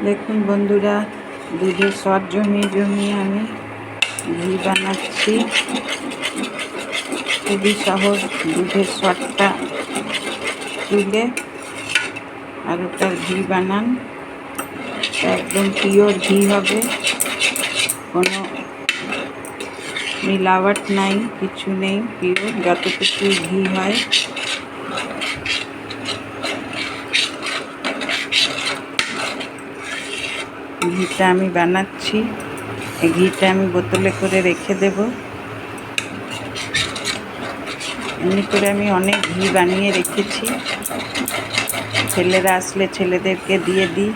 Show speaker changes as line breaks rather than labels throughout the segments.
দেখুন বন্ধুরা, দুধের সর জমিয়ে জমিয়ে আমি ঘি বানাচ্ছি। খুবই সহজ। দুধের সরটা তুলে আর ওটার ঘি বানান, একদম পিওর ঘি হবে, কোনো মিলাওয়াট নাই, কিছু নেই, পিওর যতটুকু ঘি হয়। ঘিটা আমি বানাচ্ছি। এই ঘিটা আমি বোতলে করে রেখে দেব। এমনি করে আমি অনেক ঘি বানিয়ে রেখেছি। ছেলেরা আসলে ছেলেদেরকে দিয়ে দিই,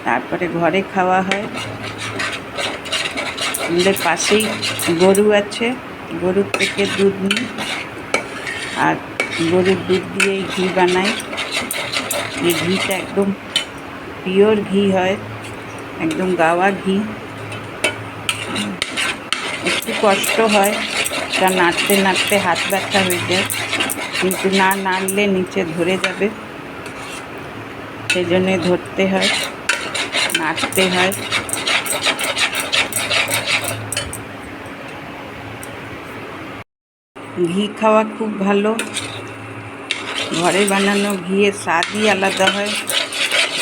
তারপরে ঘরে খাওয়া হয়। আমাদের পাশেই গরু আছে, গরুর থেকে দুধ নিই আর গরুর দুধ দিয়েই ঘি বানাই। এই ঘিটা একদম পিওর ঘি হয়, একদম গাওয়া ঘি। একটু কষ্ট হয়, তা নাড়তে নাড়তে হাত ব্যথা হয়ে যায়, কিন্তু না নাড়লে নিচে ধরে যাবে, সেই জন্যে ধরতে হয়, নাড়তে হয়। ঘি খাওয়া খুব ভালো। ঘরে বানানো ঘিয়ের স্বাদই আলাদা হয়।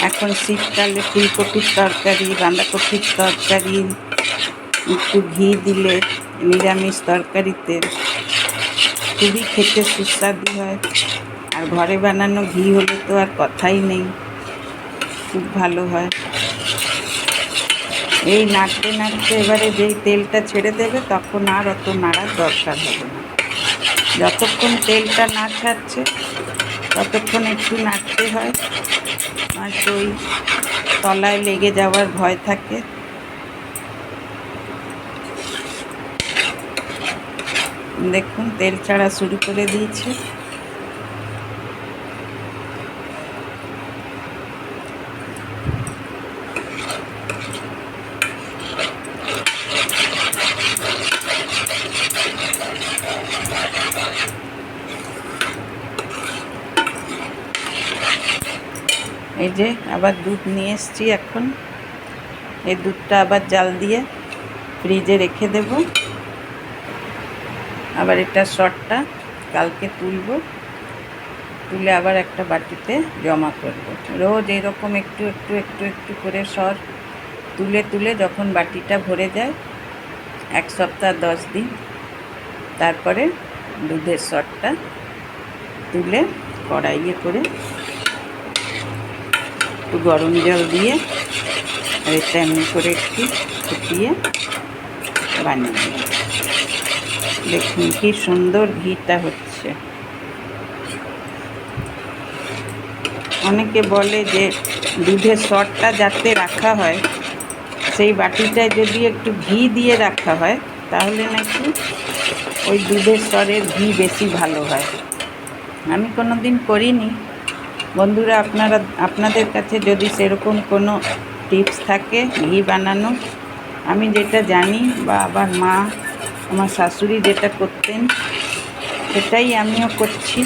এখন শীতকালে ফুলকপির তরকারি, বাঁধাকপির তরকারি একটু ঘি দিলে নিরামিষ তরকারিতে খুবই খেতে সুস্বাদু হয়। আর ঘরে বানানো ঘি হলে তো আর কথাই নেই, খুব ভালো হয়। এই নাড়তে নাড়তে এবারে যেই তেলটা ছেড়ে দেবে তখন আর অত নাড়ার দরকার হবে না। যতক্ষণ তেলটা না ছাড়ছে ততক্ষণ একটু নাড়তে হয়, নয়তো ওই তলায় লেগে যাওয়ার ভয় থাকে। দেখুন তেল ছাড়া শুরু করে দিয়েছে। এই যে আবার দুধ নিয়ে এসছি। এখন এই দুধটা আবার জাল দিয়ে ফ্রিজে রেখে দেব। আবার এটা সরটা কালকে তুলে আবার একটা বাটিতে জমা করব। রোজ এরকম একটু একটু একটু একটু করে সর তুলে তুলে যখন বাটিটা ভরে যায়, 1 সপ্তাহ 10 দিন, তারপরে দুধের সরটা তুলে কড়াইয়ে করে একটু গরম জল দিয়ে আর এটা এমনি করে একটু ফুটিয়ে বানিয়ে দিই। দেখুন কি সুন্দর ঘিটা হচ্ছে। অনেকে বলে যে দুধের সরটা যাতে রাখা হয় সেই বাটিটায় যদি একটু ঘি দিয়ে রাখা হয় তাহলে নাকি ওই দুধের সরের ঘি বেশি ভালো হয়। আমি কোনো দিন করিনি। বন্ধুরা, আপনাদের কাছে যদি সেরকম কোনো টিপস থাকে ঘি বানানো, আমি যেটা জানি বা আবার মা আমার শাশুড়ি যেটা করতেন সেটাই আমিও করছি।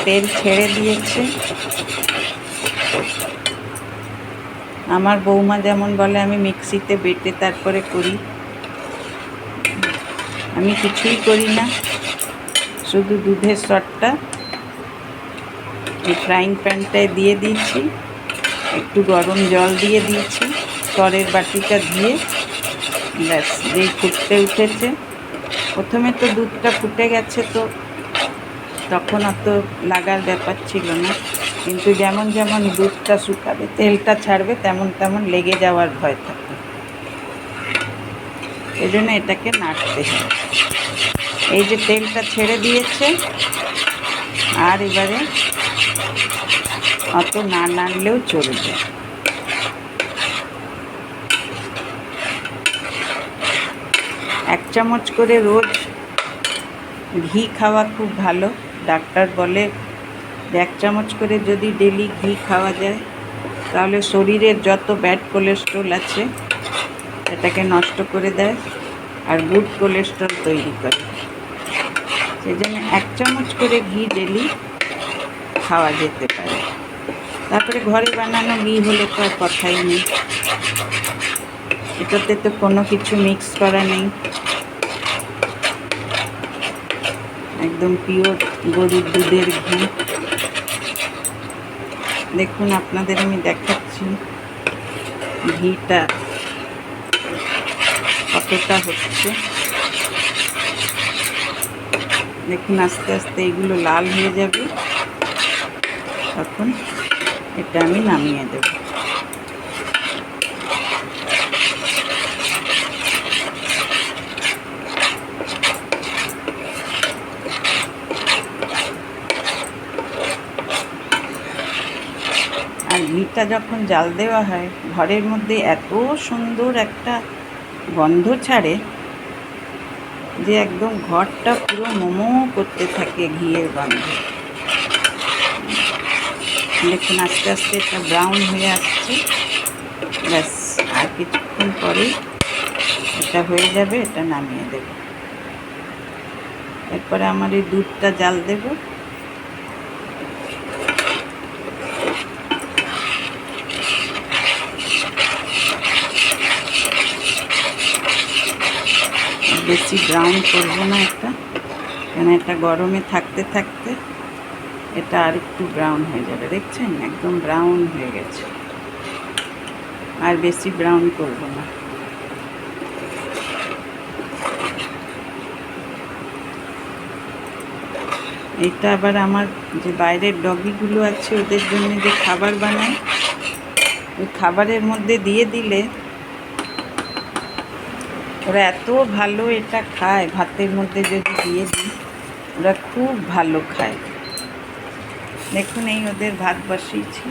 তেল ছেড়ে দিয়েছে। আমার বৌমা যেমন বলে আমি মিক্সিতে বেটে তারপরে করি, আমি কিছুই করি না। শুধু দুধের সরটা এই ফ্রাইং প্যানটায় দিয়ে দিয়েছি, একটু গরম জল দিয়ে দিয়েছি, সরের বাটিটা দিয়ে ব্যাস, যেই ফুটতে উঠেছে, প্রথমে তো দুধটা ফুটে গেছে, তো তখন অত লাগার ব্যাপার ছিল না, কিন্তু যেমন যেমন দুধটা শুকাবে, তেলটা ছাড়বে, তেমন তেমন লেগে যাওয়ার ভয় থাকে। এই জন্য এটাকে নাড়তে হবে। এই যে তেলটা ছেড়ে দিয়েছে, আর এবারে অত না নাড়লেও চলবে। 1 চামচ করে রোজ ঘি খাওয়া খুব ভালো। ডাক্তার বলে যে 1 চামচ করে যদি ডেলি ঘি খাওয়া যায় তাহলে শরীরের যত ব্যাড কোলেস্ট্রল আছে এটাকে নষ্ট করে দেয় আর গুড কোলেস্ট্রল তৈরি করে। সেই জন্য 1 চামচ করে ঘি ডেলি খাওয়া যেতে পারে। তারপরে ঘরে বানানো ঘি হলে তো আর কথাই নেই, এটাতে তো কোনো কিছু মিক্স করা নেই, একদম পিওর গরুর দুধের ঘি। দেখুন আপনাদের আমি দেখাচ্ছি ঘিটা কতটা হচ্ছে। দেখুন আস্তে আস্তে এগুলো লাল হয়ে যাবে, তখন এটা আমি নামিয়ে দেব। আর ঘিটা যখন জাল দেওয়া হয় ঘরের মধ্যে এত সুন্দর একটা গন্ধ ছাড়ে যে একদম ঘরটা পুরো মোমো করতে থাকে ঘিয়ের গন্ধ। দেখুন আস্তে আস্তে এটা ব্রাউন হয়ে আসছে, ব্যাস আর কিছুক্ষণ পরেই এটা হয়ে যাবে, এটা নামিয়ে দেব। এরপরে আমার এই দুধটা জাল দেব। বেশি ব্রাউন করবো না এটা, কারণ এটা গরমে থাকতে থাকতে এটা আর একটু ব্রাউন হয়ে যাবে। দেখছেন একদম ব্রাউন হয়ে গেছে, আর বেশি ব্রাউন করব না। এটা আবার আমার যে বাইরের ডগিগুলো আছে ওদের জন্য যে খাবার বানাই, ওই খাবারের মধ্যে দিয়ে দিলে ওরা এত ভালো এটা খায়। ভাতের মধ্যে যদি দিয়ে দিই ওরা খুব ভালো খায়। দেখুন এই ওদের ভাত বসিয়েছি,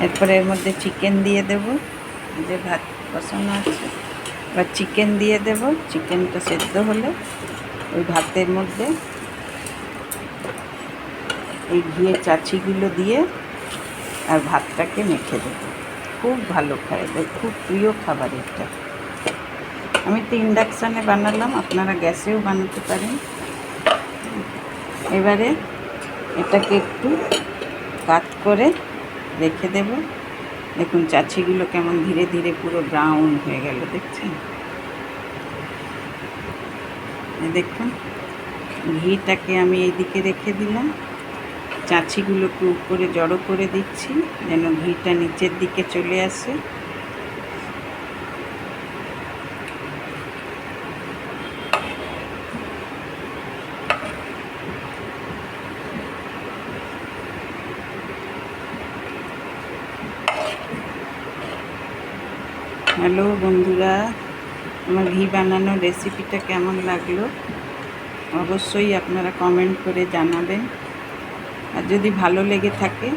এরপরে এর মধ্যে চিকেন দিয়ে দেব। যে ভাত বসানো আছে এবার চিকেন দিয়ে দেব। চিকেনটা সেদ্ধ হলে ওই ভাতের মধ্যে এই ঘিয়ে চাচিগুলো দিয়ে আর ভাতটাকে মেখে দেবো। খুব ভালো খায়, খুব প্রিয় খাবার এটা। আমি তো ইন্ডাকশানে বানালাম, আপনারা গ্যাসেও বানাতে পারেন। এবারে এটাকে একটু কাট করে রেখে দেব। দেখুন চাচিগুলো কেমন ধীরে ধীরে পুরো ব্রাউন হয়ে গেল, দেখছেন? দেখুন ঘিটাকে আমি এইদিকে রেখে দিলাম, চাচিগুলোকে উপরে জড়ো করে দিচ্ছি যেন ঘিটা নিচের দিকে চলে আসে। হ্যালো বন্ধুরা, আমার ঘি বানানোর রেসিপিটা কেমন লাগলো অবশ্যই আপনারা কমেন্ট করে জানাবেন। আর যদি ভালো লেগে থাকে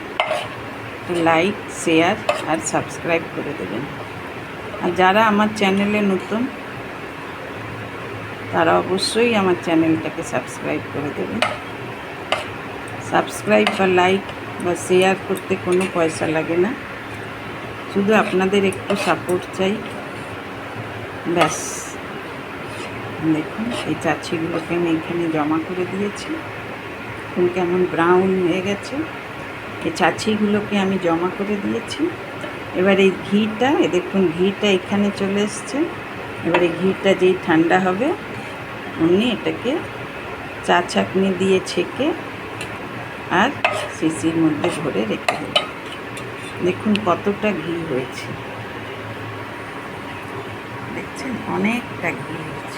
তো লাইক, শেয়ার আর সাবস্ক্রাইব করে দেবেন। আর যারা আমার চ্যানেলে নতুন তারা অবশ্যই আমার চ্যানেলটাকে সাবস্ক্রাইব করে দেবেন। সাবস্ক্রাইব বা লাইক বা শেয়ার করতে কোনো পয়সা লাগে না, শুধু আপনাদের একটু সাপোর্ট চাই, ব্যাস। দেখুন এই চাচিগুলোকে আমি এখানে জমা করে দিয়েছি, এখন কেমন ব্রাউন হয়ে গেছে। এই চাচিগুলোকে আমি জমা করে দিয়েছি। এবার এই ঘিটা, দেখুন ঘিটা এখানে চলে এসছে। এবার এই ঘিটা যেই ঠান্ডা হবে অমনি এটাকে চা ছাঁকনি দিয়ে ছেঁকে আর শিশির মধ্যে ভরে রেখে দেব। দেখুন কতটা ঘি হয়েছে, দেখছেন অনেকটা ঘি হয়েছে।